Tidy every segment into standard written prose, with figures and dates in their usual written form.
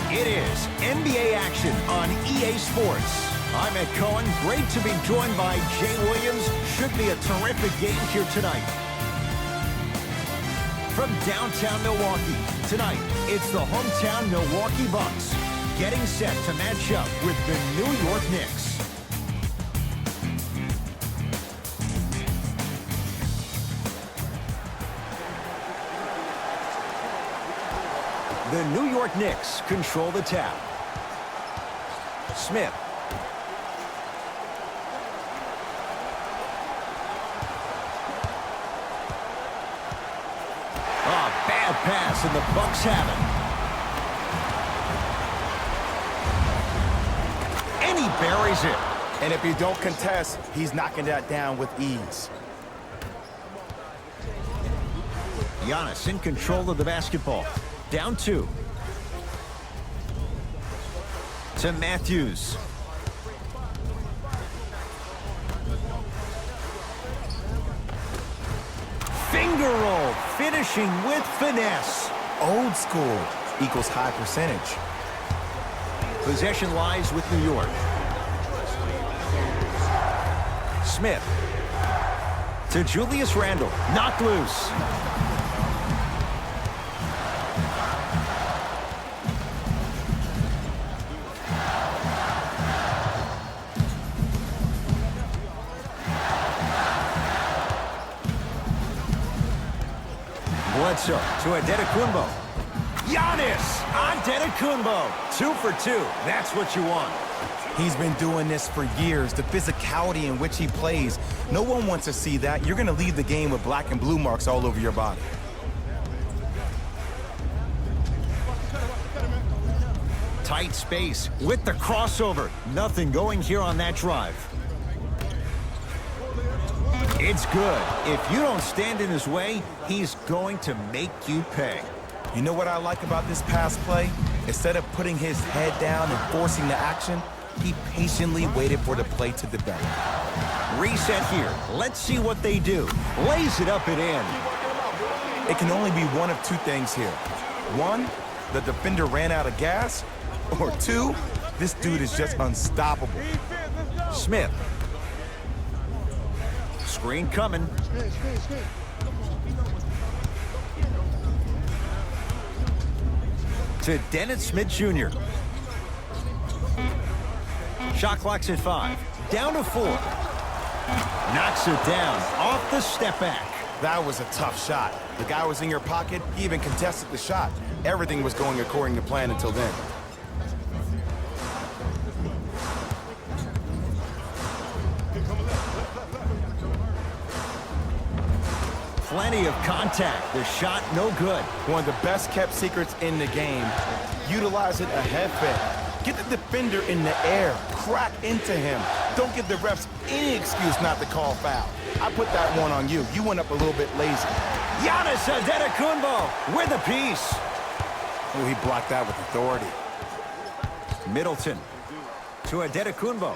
It is NBA action on EA Sports. I'm Ed Cohen. Great to be joined by Jay Williams. Should be a terrific game here tonight. From downtown Milwaukee, tonight it's the hometown Milwaukee Bucks getting set to match up with the New York Knicks. The New York Knicks control the tap. Smith. Bad pass, and the Bucks have it. And he buries it. And if you don't contest, he's knocking that down with ease. Giannis in control of the basketball. Down 2. To Matthews. Finger roll, finishing with finesse. Old school equals high percentage. Possession lies with New York. Smith. To Julius Randle. Knocked loose. Bledsoe to Antetokounmpo. Giannis Antetokounmpo. 2 for 2. That's what you want. He's been doing this for years. The physicality in which he plays. No one wants to see that. You're going to leave the game with black and blue marks all over your body. Tight space with the crossover. Nothing going here on that drive. It's good. If you don't stand in his way, he's going to make you pay. You know what I like about this pass play? Instead of putting his head down and forcing the action, he patiently waited for the play to develop. Reset here. Let's see what they do. Lays it up and in. It can only be one of 2 things here. 1, the defender ran out of gas. Or 2, this dude is just unstoppable. Smith. Screen coming. To Dennis Smith Jr. Shot clock's at 5. Down to 4. Knocks it down off the step back. That was a tough shot. The guy was in your pocket. He even contested the shot. Everything was going according to plan until then. Plenty of contact. The shot no good. One of the best kept secrets in the game. Utilize it a head fake. Get the defender in the air. Crack into him. Don't give the refs any excuse not to call foul. I put that one on you. You went up a little bit lazy. Giannis Antetokounmpo with a piece. Oh, he blocked that with authority. Middleton to Antetokounmpo.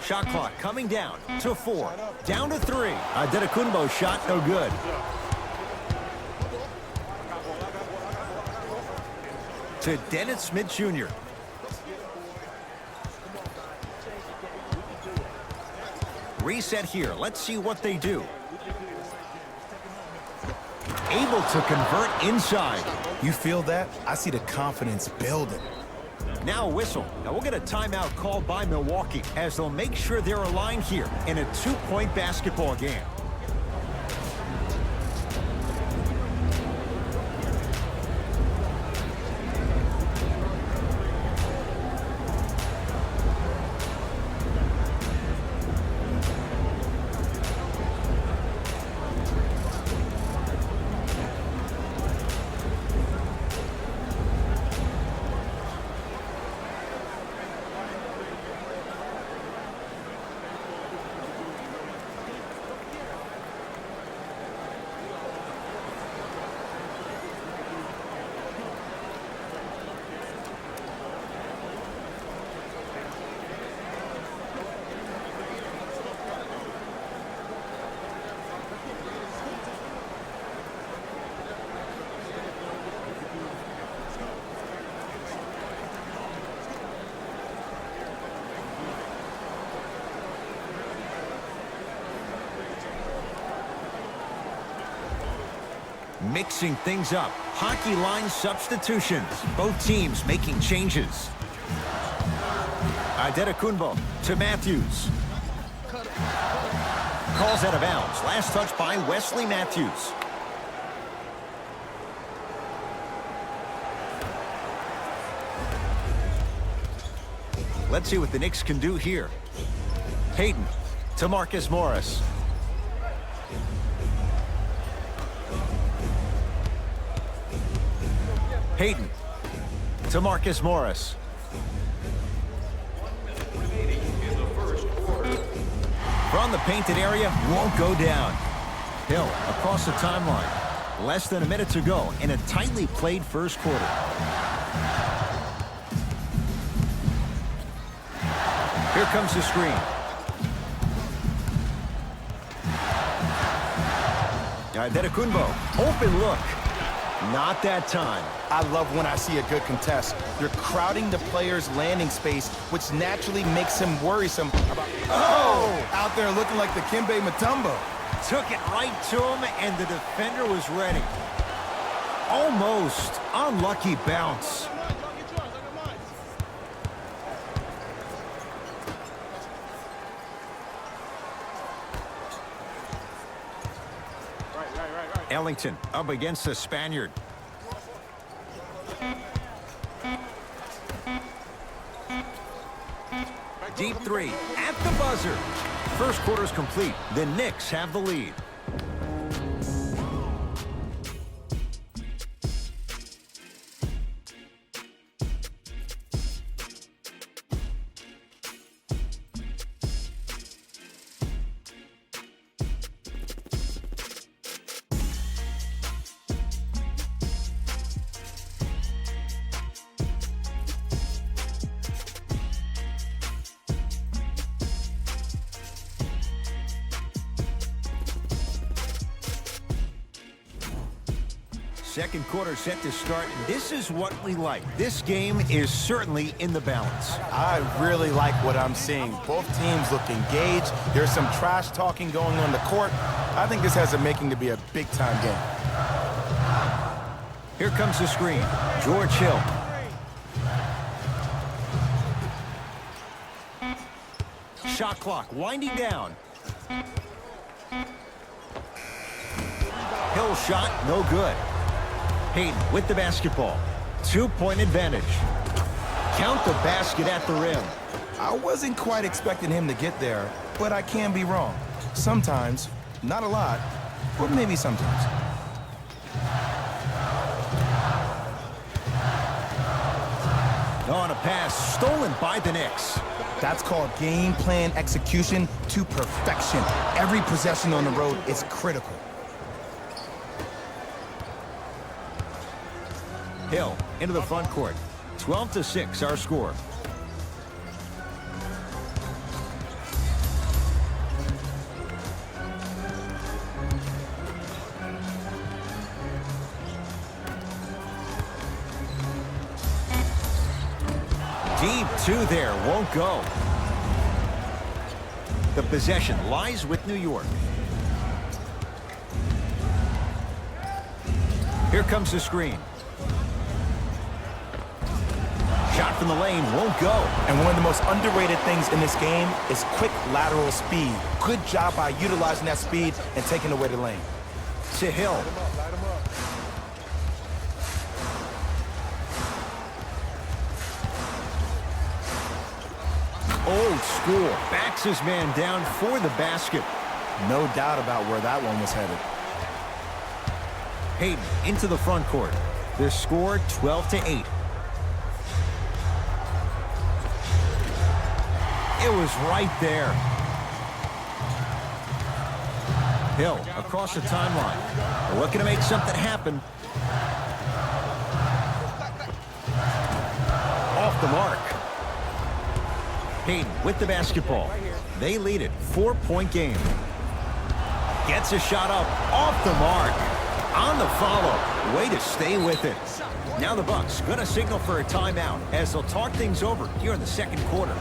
Shot clock coming down to 4. Down to 3. Antetokounmpo shot no good. To Dennis Smith Jr. Reset here. Let's see what they do. Able to convert inside. You feel that? I see the confidence building. Now a whistle. Now we'll get a timeout called by Milwaukee as they'll make sure they're aligned here in a 2-point basketball game. Mixing things up. Hockey line substitutions. Both teams making changes. Adetokunbo to Matthews. Calls out of bounds. Last touch by Wesley Matthews. Let's see what the Knicks can do here. Hayden to Marcus Morris. Hayden to Marcus Morris. From the painted area, won't go down. Hill across the timeline. Less than a minute to go in a tightly played first quarter. Here comes the screen. Adetokunbo, open look. Not that time. I love when I see a good contest. You're crowding the player's landing space, which naturally makes him worrisome about... Oh! Out there looking like the Kimbe Mutombo. Took it right to him, and the defender was ready. Almost. Unlucky bounce. Ellington up against the Spaniard. Deep three at the buzzer. First quarter's complete. The Knicks have the lead. Second quarter set to start. This is what we like. This game is certainly in the balance. I really like what I'm seeing. Both teams look engaged. There's some trash talking going on the court. I think this has a making to be a big-time game. Here comes the screen. George Hill. Shot clock winding down. Hill shot, no good. Hayden with the basketball. 2-point advantage. Count the basket at the rim. I wasn't quite expecting him to get there, but I can be wrong. Sometimes, not a lot, but maybe sometimes. On a pass, stolen by the Knicks. That's called game plan execution to perfection. Every possession on the road is critical. Hill into the front court. 12-6 our score. Deep two there, won't go. The possession lies with New York. Here comes the screen. Shot from the lane, won't go. And one of the most underrated things in this game is quick lateral speed. Good job by utilizing that speed and taking away the lane. To Hill. Old school. Backs his man down for the basket. No doubt about where that one was headed. Hayden into the front court. The score 12-8. It was right there. Hill across the timeline. Looking to make something happen. Off the mark. Hayden with the basketball. They lead it. 4-point game. Gets a shot up. Off the mark. On the follow. Way to stay with it. Now the Bucks going to signal for a timeout as they'll talk things over here in the second quarter.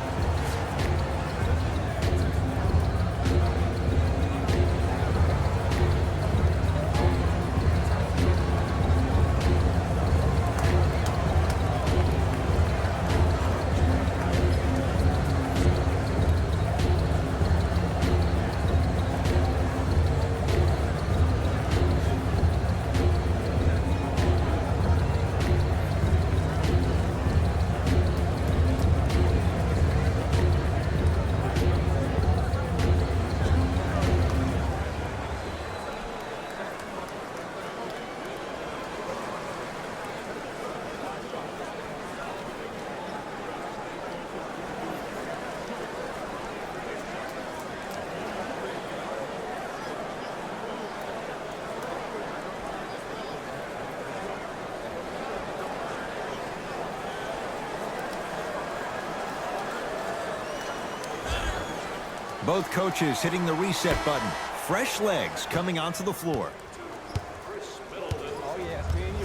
Both coaches hitting the reset button. Fresh legs coming onto the floor.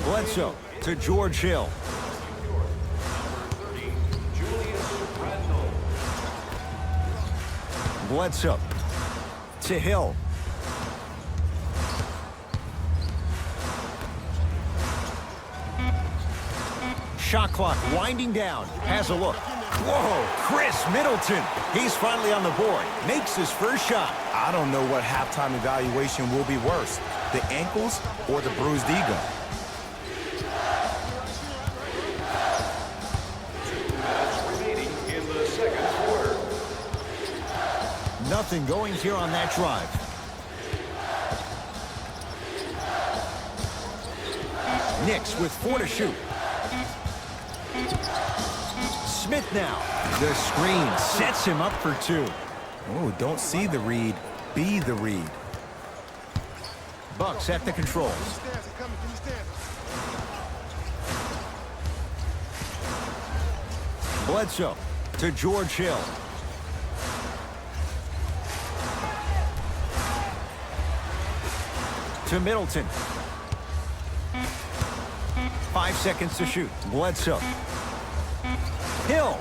Bledsoe to George Hill. Bledsoe to Hill. Shot clock winding down. Has a look. Whoa, Chris Middleton. He's finally on the board. Makes his first shot. I don't know what halftime evaluation will be worse, the ankles or the bruised ego. Nothing going here on that drive. Knicks with 4 to shoot. Smith now. The screen sets him up for 2. Oh, don't see the read, be the read. Bucks at the controls. Bledsoe to George Hill. To Middleton. 5 seconds to shoot. Bledsoe. Hill.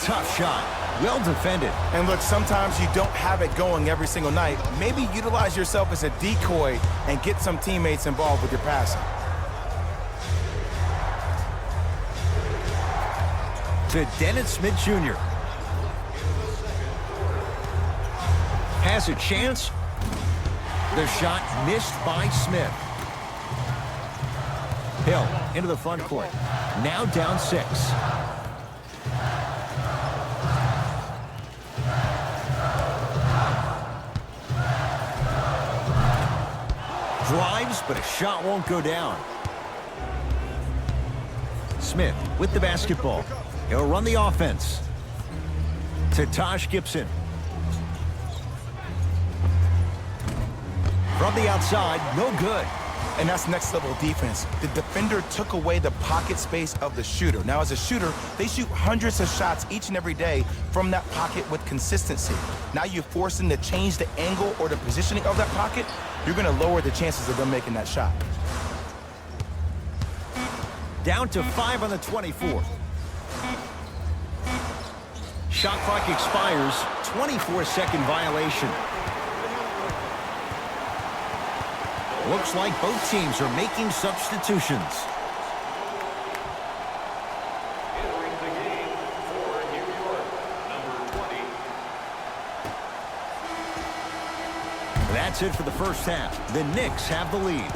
Tough shot. Well defended. And look, sometimes you don't have it going every single night. Maybe utilize yourself as a decoy and get some teammates involved with your passing. To Dennis Smith Jr. Has a chance. The shot missed by Smith. Hill into the front court. Now down 6. Drives, but a shot won't go down. Smith with the basketball. He'll run the offense. To Taj Gibson. From the outside, no good. And that's next level defense. The defender took away the pocket space of the shooter. Now, as a shooter, they shoot hundreds of shots each and every day from that pocket with consistency. Now you force them to change the angle or the positioning of that pocket, you're going to lower the chances of them making that shot. Down to 5 on the 24. Shot clock expires. 24-second violation. Looks like both teams are making substitutions. Entering the game for New York, number 20. That's it for the first half. The Knicks have the lead.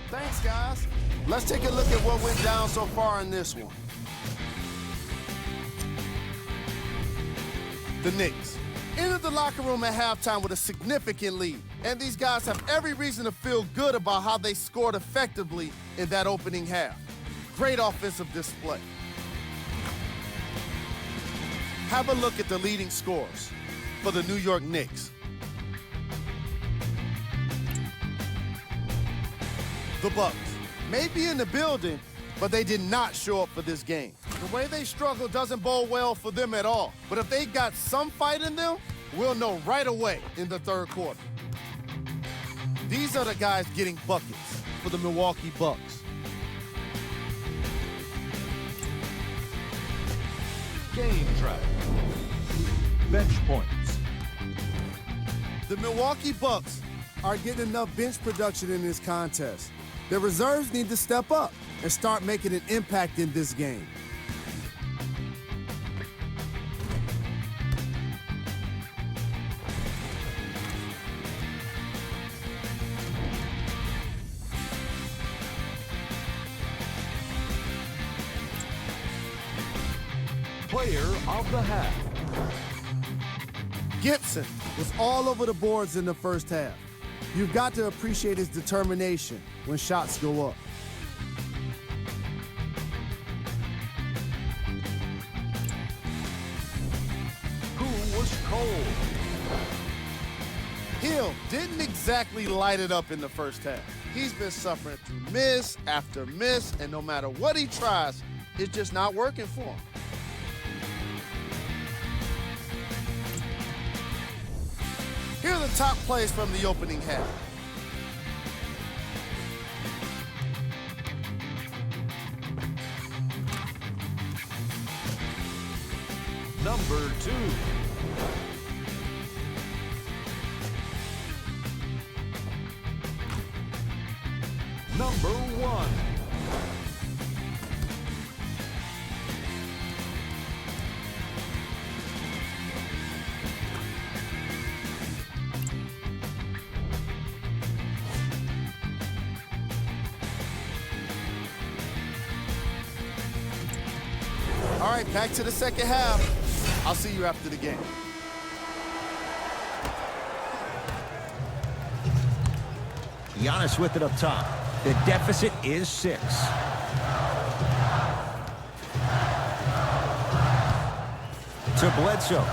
Thanks, guys. Let's take a look at what went down so far in this one. The Knicks entered the locker room at halftime with a significant lead, and these guys have every reason to feel good about how they scored effectively in that opening half. Great offensive display. Have a look at the leading scorers for the New York Knicks. The Bucks may be in the building, but they did not show up for this game. The way they struggle doesn't bode well for them at all. But if they got some fight in them, we'll know right away in the third quarter. These are the guys getting buckets for the Milwaukee Bucks. Game track. Bench points. The Milwaukee Bucks are getting enough bench production in this contest. Their reserves need to step up and start making an impact in this game. player of the half. Gibson was all over the boards in the first half. You've got to appreciate his determination when shots go up. Who was cold? Hill didn't exactly light it up in the first half. He's been suffering through miss after miss, and no matter what he tries, it's just not working for him. Here are the top plays from the opening half. Number 2. Number 1. All right, back to the second half. I'll see you after the game. Giannis with it up top. The deficit is 6. To Bledsoe.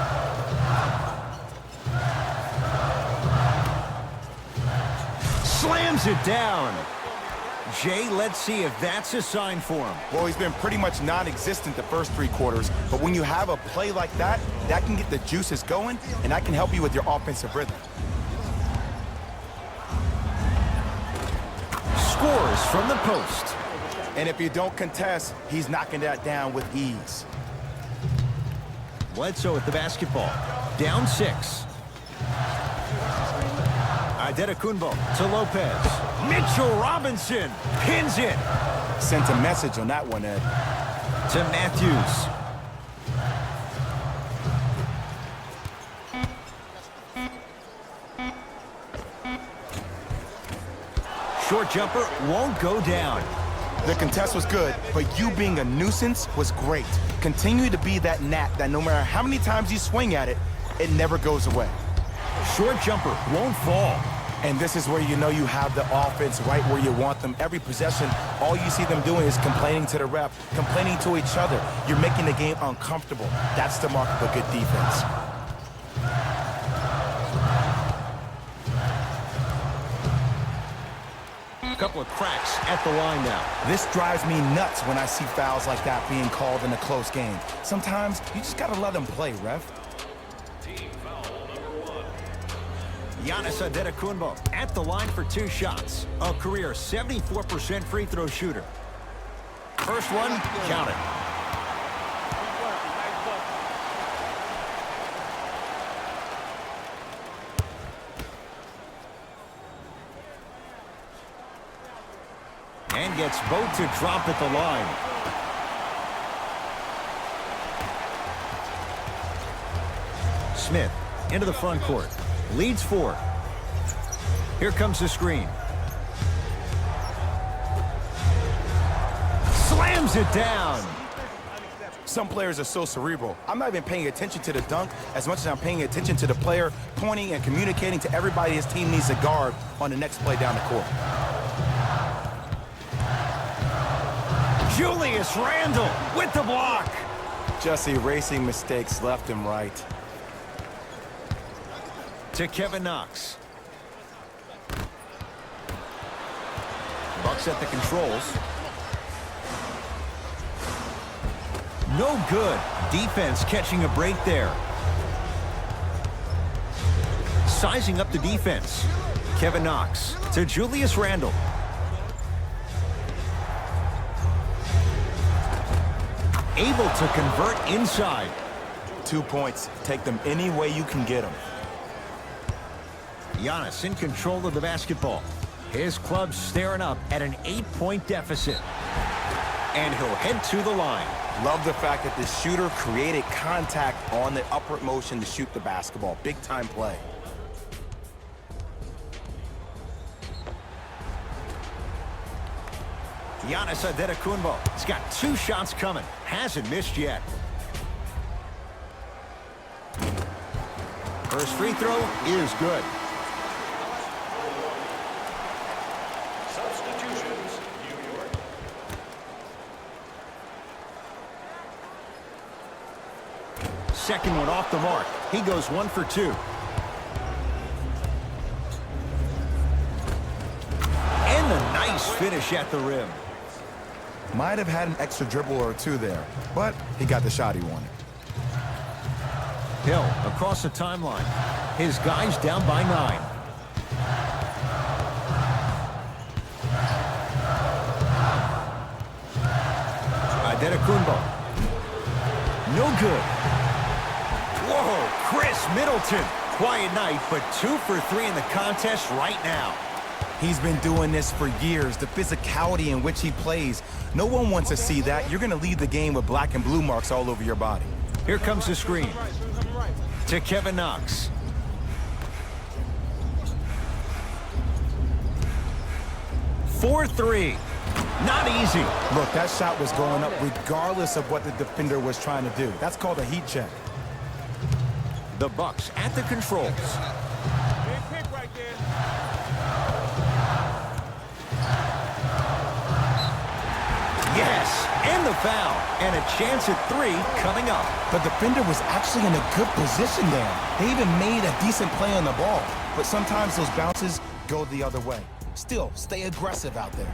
Slams it down. Jay, let's see if that's a sign for him. Well, he's been pretty much non-existent the first 3 quarters, but when you have a play like that, that can get the juices going, and that can help you with your offensive rhythm. Scores from the post. And if you don't contest, he's knocking that down with ease. Bledsoe with the basketball. Down 6. Adetokunbo to Lopez. Mitchell Robinson pins it. Sent a message on that one, Ed. To Matthews. Short jumper won't go down. The contest was good, but you being a nuisance was great. Continue to be that gnat that no matter how many times you swing at it, it never goes away. Short jumper won't fall. And this is where you know you have the offense right where you want them. Every possession, all you see them doing is complaining to the ref, complaining to each other. You're making the game uncomfortable. That's the mark of a good defense. A couple of cracks at the line now. This drives me nuts when I see fouls like that being called in a close game. Sometimes you just gotta let them play, ref. Team foul number 1. Giannis Adetokunbo at the line for 2 shots. A career 74% free throw shooter. First one, count it. And gets both to drop at the line. Smith into the front court. Leads 4. Here comes the screen. Slams it down. Some players are so cerebral. I'm not even paying attention to the dunk as much as I'm paying attention to the player pointing and communicating to everybody his team needs to guard on the next play down the court. Julius Randle with the block. Just erasing mistakes left and right. To Kevin Knox. Bucks at the controls. No good. Defense catching a break there. Sizing up the defense. Kevin Knox to Julius Randle. Able to convert inside. 2 points. Take them any way you can get them. Giannis in control of the basketball. His club staring up at an 8-point deficit. And he'll head to the line. Love the fact that the shooter created contact on the upward motion to shoot the basketball. Big time play. Giannis Adetokunbo. He's got 2 shots coming. Hasn't missed yet. First free throw is good. Substitutions, New York. Second one off the mark. He goes 1 for 2. And a nice finish at the rim. Might have had an extra dribble or two there, but he got the shot he wanted. Hill across the timeline. His guys down by 9. Adetokunbo. No good. Whoa, Chris Middleton. Quiet night, but 2 for 3 in the contest right now. He's been doing this for years. The physicality in which he plays. No one wants to see that. You're going to lead the game with black and blue marks all over your body. Here comes the screen to Kevin Knox. For 3. Not easy. Look, that shot was going up regardless of what the defender was trying to do. That's called a heat check. The Bucks at the controls. Yes, and the foul. And a chance at 3 coming up. The defender was actually in a good position there. They even made a decent play on the ball. But sometimes those bounces go the other way. Still, stay aggressive out there.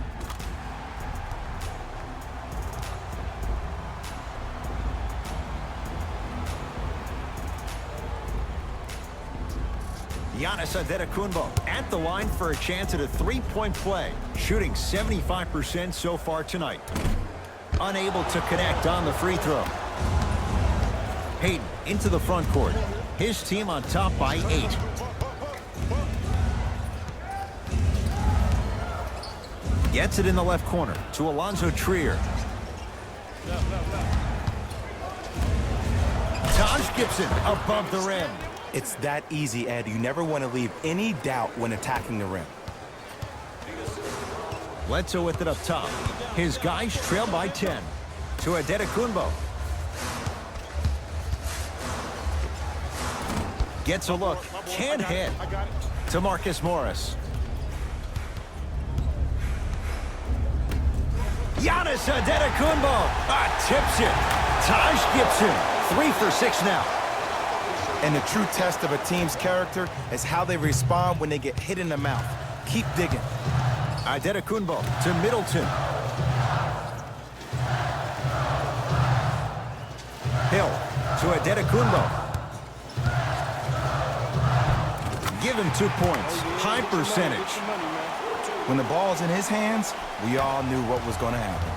Giannis Adetokunbo at the line for a chance at a 3-point play, shooting 75% so far tonight. Unable to connect on the free throw. Hayden into the front court. His team on top by 8. Gets it in the left corner to Alonzo Trier. Taj Gibson above the rim. It's that easy, Ed. You never want to leave any doubt when attacking the rim. Bledsoe with it up top. His guys trail by 10. To Adetokunbo. Gets a look. Can't hit. To Marcus Morris. Giannis Adetokunbo. Tips it. Taj Gibson. 3 for 6 now. And the true test of a team's character is how they respond when they get hit in the mouth. Keep digging. Adetokunbo to Middleton. Hill to Adetokunbo. Give him 2 points. High percentage. When the ball's in his hands, we all knew what was going to happen.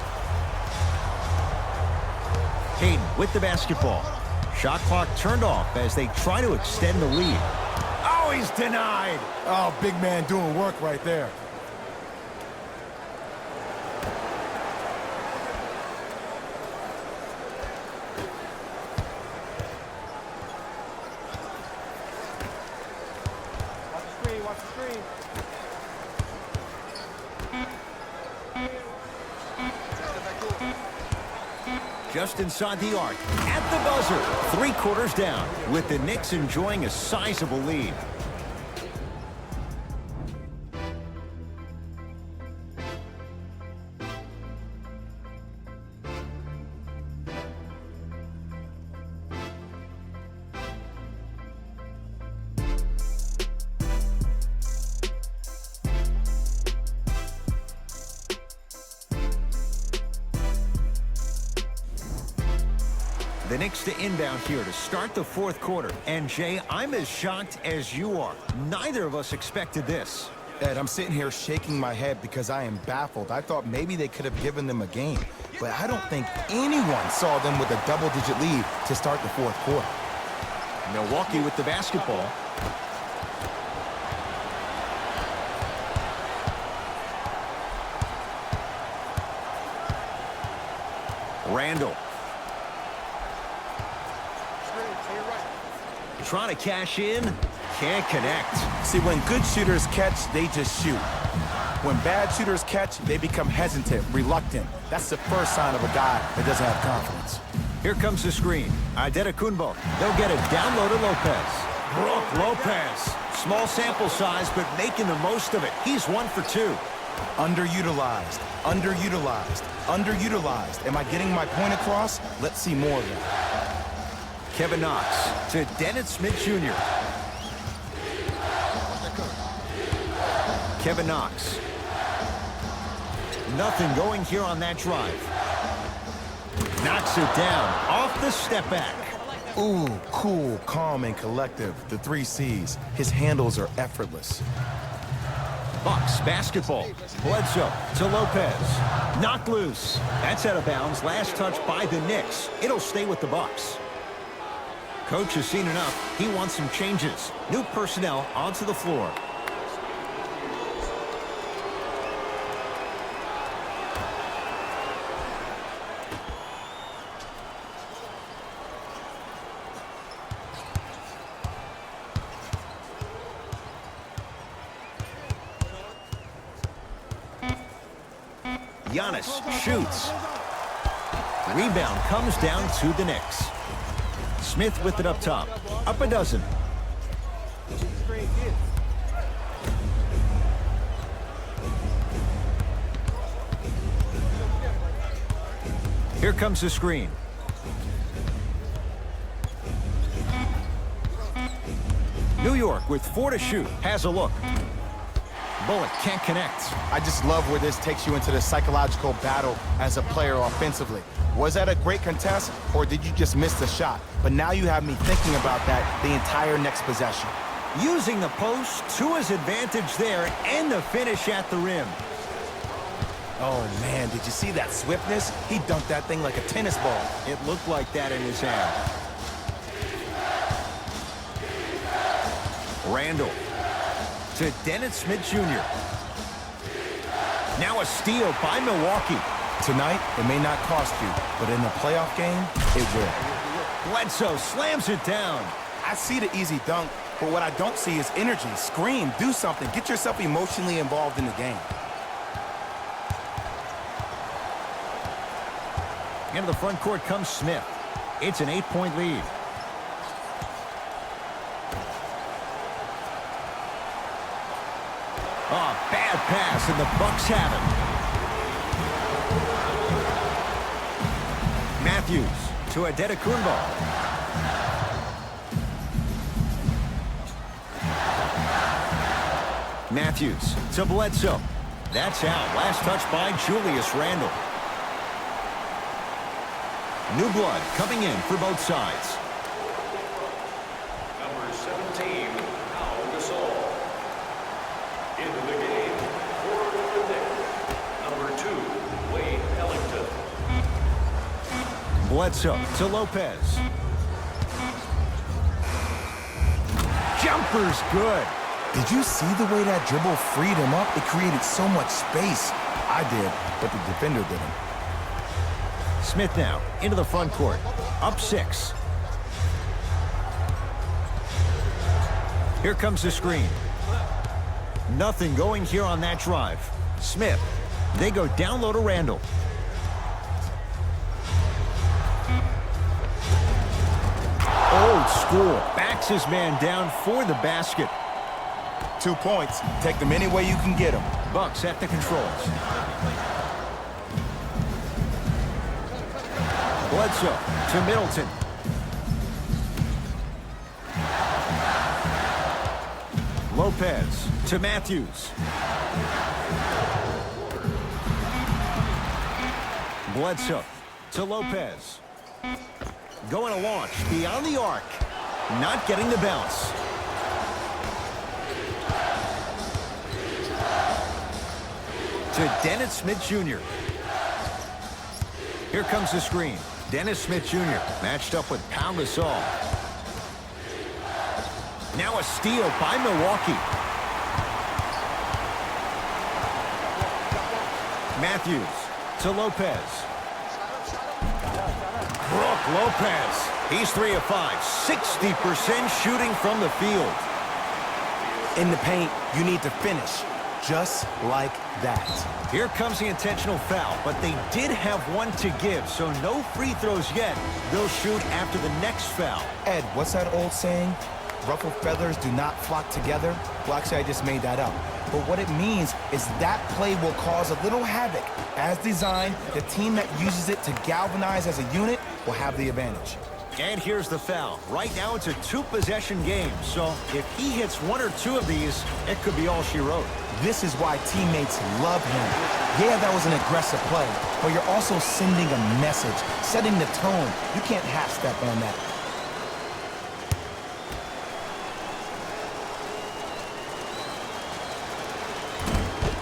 Hayden with the basketball. Shot clock turned off as they try to extend the lead. Oh, he's denied. Oh, big man doing work right there. Watch the screen. Just inside the arc, at the buzzer, 3 quarters down, with the Knicks enjoying a sizable lead. The Knicks to inbound here to start the 4th quarter. And, Jay, I'm as shocked as you are. Neither of us expected this. Ed, I'm sitting here shaking my head because I am baffled. I thought maybe they could have given them a game. But I don't think anyone saw them with a double-digit lead to start the 4th quarter. Milwaukee with the basketball. Randall. Trying to cash in, can't connect. See, when good shooters catch, they just shoot. When bad shooters catch, they become hesitant, reluctant. That's the first sign of a guy that doesn't have confidence. Here comes the screen. Adetokunbo. They'll get it down low to Lopez. Brook Lopez. Small sample size, but making the most of it. He's 1 for 2. Underutilized, underutilized, underutilized. Am I getting my point across? Let's see more of that. Kevin Knox to Dennis Smith Jr. Kevin Knox. Nothing going here on that drive. Knocks it down off the step back. Ooh, cool, calm, and collective. The 3 C's. His handles are effortless. Bucks basketball. Bledsoe to Lopez. Knocked loose. That's out of bounds. Last touch by the Knicks. It'll stay with the Bucks. Coach has seen enough. He wants some changes. New personnel onto the floor. Giannis shoots. Rebound comes down to the Knicks. Smith with it up top. Up a dozen. Here comes the screen. New York with 4 to shoot. Has a look. Bullock can't connect. I just love where this takes you into the psychological battle as a player offensively. Was that a great contest, or did you just miss the shot? But now you have me thinking about that the entire next possession. Using the post to his advantage there, and the finish at the rim. Oh, man, did you see that swiftness? He dunked that thing like a tennis ball. It looked like that in his hand. Randall to Dennis Smith Jr. Now a steal by Milwaukee. Tonight, it may not cost you, but in a playoff game, it will. Bledsoe slams it down. I see the easy dunk, but what I don't see is energy. Scream, do something. Get yourself emotionally involved in the game. Into the front court comes Smith. It's an 8-point lead. Oh, bad pass, and the Bucks have it. Matthews to Adetokunbo. Matthews to Bledsoe. That's out. Last touch by Julius Randle. New blood coming in for both sides. Number 17, Pau Gasol. Into the game for the Knicks. Number 2, Wade Ellington. Bledsoe to Lopez. Jumper's good. Did you see the way that dribble freed him up? It created so much space. I did, but the defender didn't. Smith now into the front court. Up 6. Here comes the screen. Nothing going here on that drive. Smith. They go down low to Randall. Old school. Backs his man down for the basket. 2 points. Take them any way you can get them. Bucks at the controls. Bledsoe to Middleton. Lopez to Matthews. Bledsoe to Lopez. Going to launch beyond the arc. Not getting the bounce. To Dennis Smith Jr. Here comes the screen. Dennis Smith Jr. matched up with Pau Gasol. Now a steal by Milwaukee. Matthews to Lopez. Brook Lopez. He's 3 of 5. 60% shooting from the field. In the paint, you need to finish. Just like that. Here comes the intentional foul, but they did have one to give, so no free throws yet. They'll shoot after the next foul. Ed, what's that old saying? ruffled feathers do not flock together. Well, actually, I just made that up. But what it means is that play will cause a little havoc. As designed, the team that uses it to galvanize as a unit will have the advantage. And here's the foul. Right now, it's a two-possession game, so if he hits one or two of these, it could be all she wrote. This is why teammates love him. Yeah, that was an aggressive play, but you're also sending a message, setting the tone. You can't half-step on that.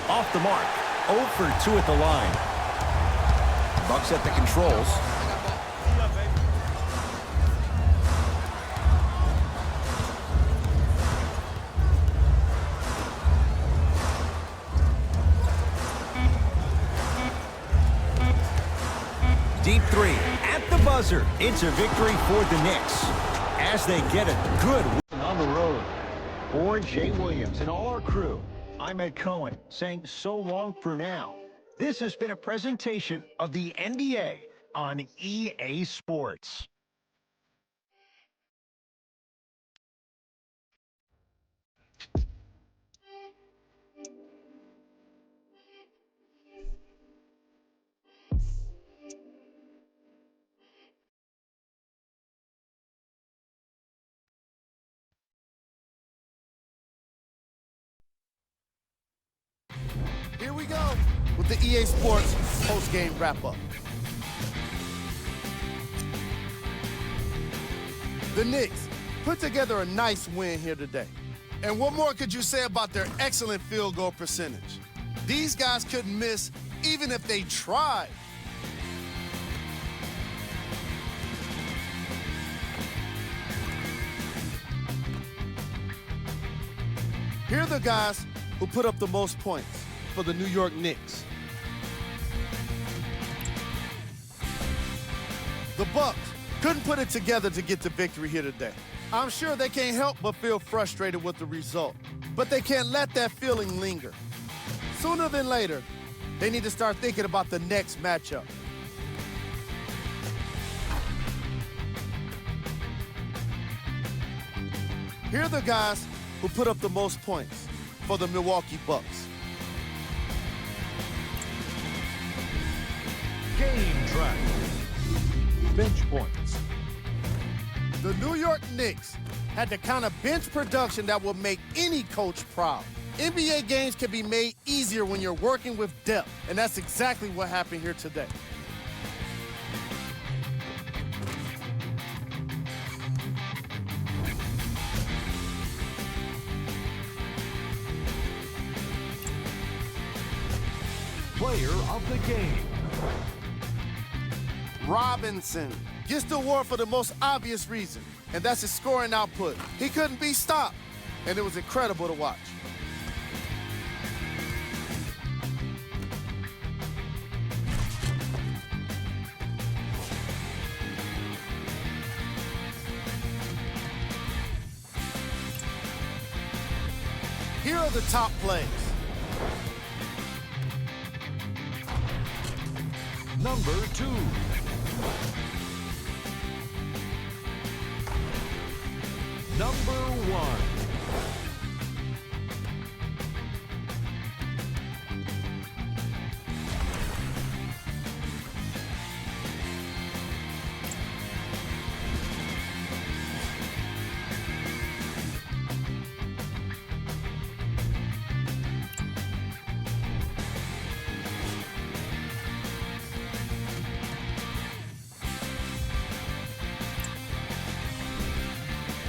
Off the mark. 0 for 2 at the line. Bucks at the controls. Deep three at the buzzer. It's a victory for the Knicks as they get a good win on the road. For Jay Williams and all our crew, I'm Ed Cohen saying so long for now. This has been a presentation of the NBA on EA Sports. Here we go with the EA Sports post-game wrap-up. The Knicks put together a nice win here today. And what more could you say about their excellent field goal percentage? These guys couldn't miss even if they tried. Here are the guys who put up the most points for the New York Knicks. The Bucks couldn't put it together to get the victory here today. I'm sure they can't help but feel frustrated with the result, but they can't let that feeling linger. Sooner than later, they need to start thinking about the next matchup. Here are the guys who put up the most points for the Milwaukee Bucks. Game track. Bench points. The New York Knicks had the kind of bench production that will make any coach proud. NBA games can be made easier when you're working with depth, and that's exactly what happened here today. Player of the game. Robinson gets the award for the most obvious reason, and that's his scoring output. He couldn't be stopped, and it was incredible to watch. Here are the top plays. Number 2. Number 1.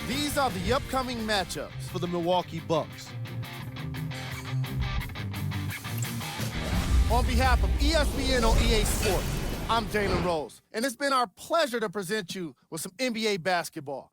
These are the upcoming matchups for the Milwaukee Bucks. On behalf of ESPN on EA Sports, I'm Jalen Rose, and it's been our pleasure to present you with some NBA basketball.